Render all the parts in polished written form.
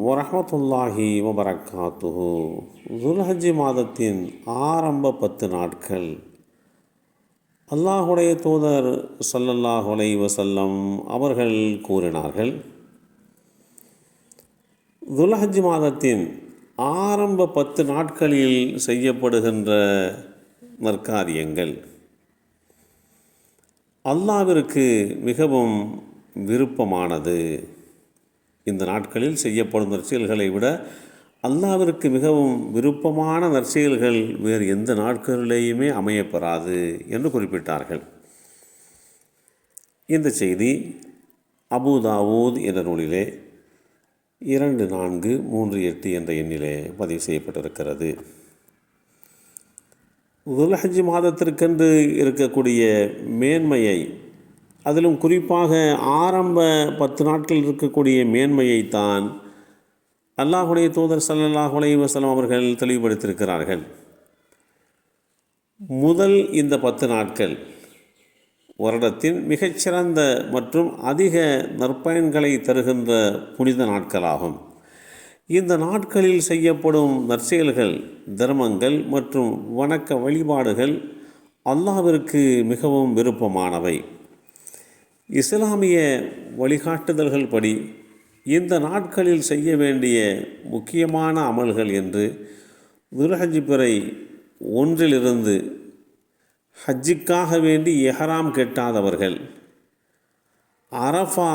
வரஹ்மத்துல்லாஹி வபரகாத்துஹு. துல்ஹஜ் மாதத்தின் ஆரம்ப 10 நாட்கள் அல்லாஹுடைய தூதர் ஸல்லல்லாஹு அலைஹி வஸல்லம் அவர்கள் கூறினார்கள், துல்ஹஜ் மாதத்தின் ஆரம்ப 10 நாட்களில் செய்யப்படுகின்ற நற்காரியங்கள் அல்லாஹ்விற்கு மிகவும் விருப்பமானது. இந்த நாட்களில் செய்யப்படும் நற்செயல்களை விட அல்லாஹ்விற்கு மிகவும் விருப்பமான நற்செயல்கள் வேறு எந்த நாட்களிலேயுமே அமையப்பெறாது என்று குறிப்பிட்டார்கள். இந்த செய்தி அபூ தாவூத் என்ற நூலிலே 2438 என்ற எண்ணிலே பதிவு செய்யப்பட்டிருக்கிறது. துல்ஹஜ் மாதத்திற்கென்று இருக்கக்கூடிய மேன்மையை, அதிலும் குறிப்பாக ஆரம்ப 10 நாட்கள் இருக்கக்கூடிய மேன்மையைத்தான் அல்லாஹுடைய தூதர் ஸல்லல்லாஹு அலைஹி வஸல்லம் அவர்கள் தெளிவுபடுத்தியிருக்கிறார்கள். முதல் இந்த 10 நாட்கள் வருடத்தின் மிகச்சிறந்த மற்றும் அதிக நற்பயன்களை தருகின்ற புனித நாட்களாகும். இந்த நாட்களில் செய்யப்படும் நற்செயல்கள், தர்மங்கள் மற்றும் வணக்க வழிபாடுகள் அல்லாஹ்விற்கு மிகவும் விருப்பமானவை. இஸ்லாமிய வழிகாட்டுதல்கள் படி இந்த நாட்களில் செய்ய வேண்டிய முக்கியமான அமல்கள் என்று துல்ஹஜ் பிறை 1 ஹஜ்ஜுக்காக வேண்டி எஹ்ராம் கட்டாதவர்கள் அரஃபா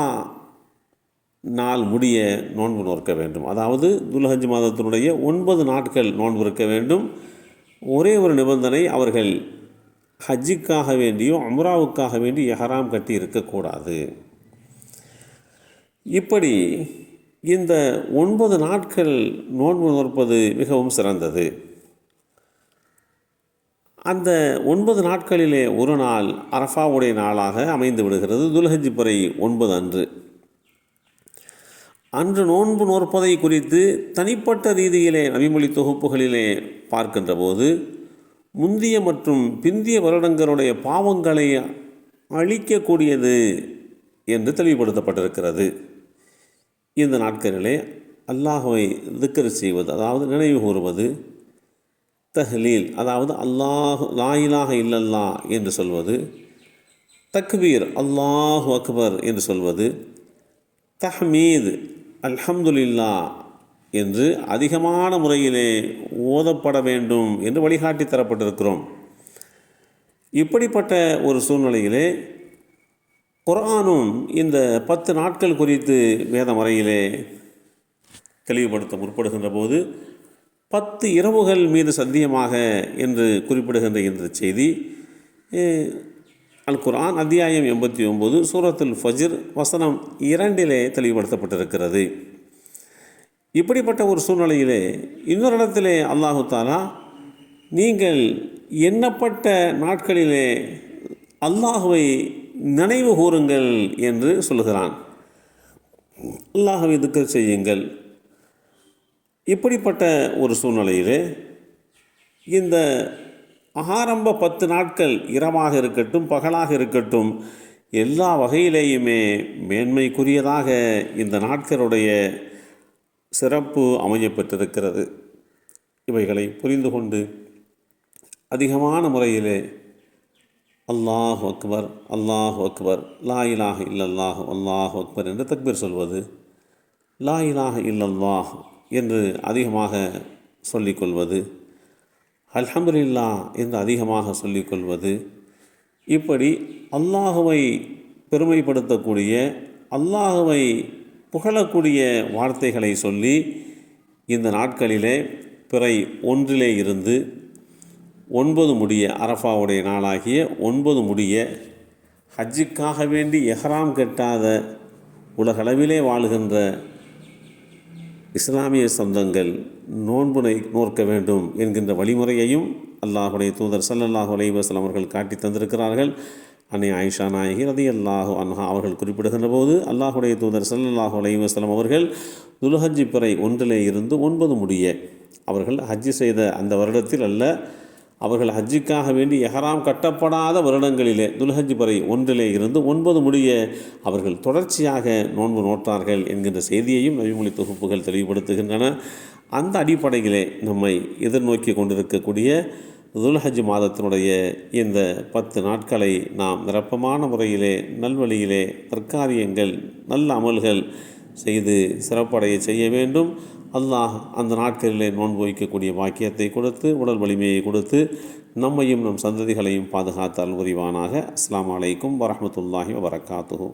நாள் முடிய நோன்பு நோற்க வேண்டும். அதாவது துல்ஹஜ் மாதத்தினுடைய 9 நாட்கள் நோன்பு இருக்க வேண்டும். ஒரே ஒரு நிபந்தனை, அவர்கள் ஹஜ்ஜுக்காக வேண்டியோ உம்ராவுக்காக வேண்டி எஹ்ராம் கட்டி இருக்கக்கூடாது. இப்படி இந்த 9 நாட்கள் நோன்பு நோற்பது மிகவும் சிறந்தது. அந்த 9 நாட்களிலே ஒரு நாள் அரஃபாவுடைய நாளாக அமைந்து விடுகிறது. துல்ஹஜ் பிறை 9 அன்று நோன்பு நோற்பதை குறித்து தனிப்பட்ட ரீதியிலே நபிமொழி தொகுப்புகளிலே பார்க்கின்ற போது முந்திய மற்றும் பிந்திய வருடங்களுடைய பாவங்களை அழிக்கக்கூடியது என்று தெளிவுபடுத்தப்பட்டிருக்கிறது. இந்த நாட்களிலே அல்லாஹ்வை திக்ர் செய்வது, அதாவது நினைவு கூறுவது, தஹ்லீல், அதாவது அல்லாஹ் லா இலாஹ இல்லல்லாஹ் என்று சொல்வது, தக்பீர் அல்லாஹு அக்பர் என்று சொல்வது, தஹ்மீத் அல்ஹம்துலில்லாஹ் என்று அதிகமான முறையிலே ஓதப்பட வேண்டும் என்று வழிகாட்டி தரப்பட்டிருக்கிறோம். இப்படிப்பட்ட ஒரு சூழ்நிலையிலே குர்ஆனும் இந்த 10 நாட்கள் குறித்து வேத முறையிலே தெளிவுபடுத்த முற்படுகின்ற போது 10 இரவுகள் மீது சத்தியமாக என்று குறிப்பிடுகின்ற இந்த செய்தி அல் குர்ஆன் அத்தியாயம் 89 சூரத்துல் ஃபஜ்ர் வசனம் 2 தெளிவுபடுத்தப்பட்டிருக்கிறது. இப்படிப்பட்ட ஒரு சூழ்நிலையிலே இன்னொரு இடத்திலே அல்லாஹு தஆலா, நீங்கள் எண்ணப்பட்ட நாட்களிலே அல்லாஹுவை நினைவு கூறுங்கள் என்று சொல்கிறான். அல்லாஹுவை திக்ர் செய்யுங்கள். இப்படிப்பட்ட ஒரு சூழ்நிலையிலே இந்த ஆரம்ப 10 நாட்கள் இரவாக இருக்கட்டும் பகலாக இருக்கட்டும் எல்லா வகையிலேயுமே மேன்மைக்குரியதாக இந்த நாட்களுடைய சிறப்பு அமையப்பட்டிருக்கிறது. இவைகளை புரிந்து கொண்டு அதிகமான முறையிலே அல்லாஹு அக்பர் அல்லாஹு அக்பர் லா இலாஹ இல்லல்லாஹ் அல்லாஹு அக்பர் என்று தக்பீர் சொல்வது, லா இலாஹ இல்லல்லாஹ் என்று அதிகமாக சொல்லிக்கொள்வது, அல்ஹம்துலில்லாஹ் என்று அதிகமாக சொல்லிக்கொள்வது, இப்படி அல்லாஹுவை பெருமைப்படுத்தக்கூடிய, அல்லாஹுவை புகழக்கூடிய வார்த்தைகளை சொல்லி இந்த நாட்களிலே பிறை 1 9 முடிய, அரஃபாவுடைய நாளாகிய 9 முடிய ஹஜ்ஜுக்காக வேண்டி எஹ்ராம் கட்டாத உலகளவிலே வாழுகின்ற இஸ்லாமிய சொந்தங்கள் நோன்புனை நோற்க வேண்டும் என்கின்ற வழிமுறையையும் அல்லாஹுடைய தூதர் ஸல்லல்லாஹு அலைஹி வஸல்லம் அவர்கள் காட்டி தந்திருக்கிறார்கள். அன்னை ஆயிஷா நாயகி ரலியல்லாஹு அன்ஹா அவர்கள் குறிப்பிடுகின்ற போது, அல்லாஹுடைய தூதர் ஸல்லல்லாஹு அலைஹி வஸல்லம் அவர்கள் துல்ஹஜ் பிறை 1 9 முடிய அவர்கள் ஹஜ்ஜு செய்த அந்த வருடத்தில் அல்ல, அவர்கள் ஹஜ்ஜுக்காக வேண்டி எஹராம் கட்டப்படாத வருடங்களிலே துல்ஹஜ் பறை 1 இருந்து 9 முடிய அவர்கள் தொடர்ச்சியாக நோன்பு நோட்டார்கள் என்கின்ற செய்தியையும் நபிமொழி தொகுப்புகள் தெளிவுபடுத்துகின்றன. அந்த அடிப்படையிலே நம்மை எதிர்நோக்கி கொண்டிருக்கக்கூடிய துல்ஹஜ் மாதத்தினுடைய இந்த 10 நாட்களை நாம் நிரப்பமான முறையிலே நல்வழியிலே நற்காரியங்கள் நல்ல அமல்கள் செய்து சிறப்படைய செய்ய வேண்டும். அல்லாஹ் அந்த நாட்களிலே நோன்பு வைக்கக்கூடிய பாக்கியத்தை கொடுத்து உடல் வலிமையை கொடுத்து நம்மையும் நம் சந்ததிகளையும் பாதுகாத்தால் புரிவானாக. அஸ்ஸலாமு அலைக்கும் வரஹ்மத்துல்லாஹி வபரகாத்துஹு.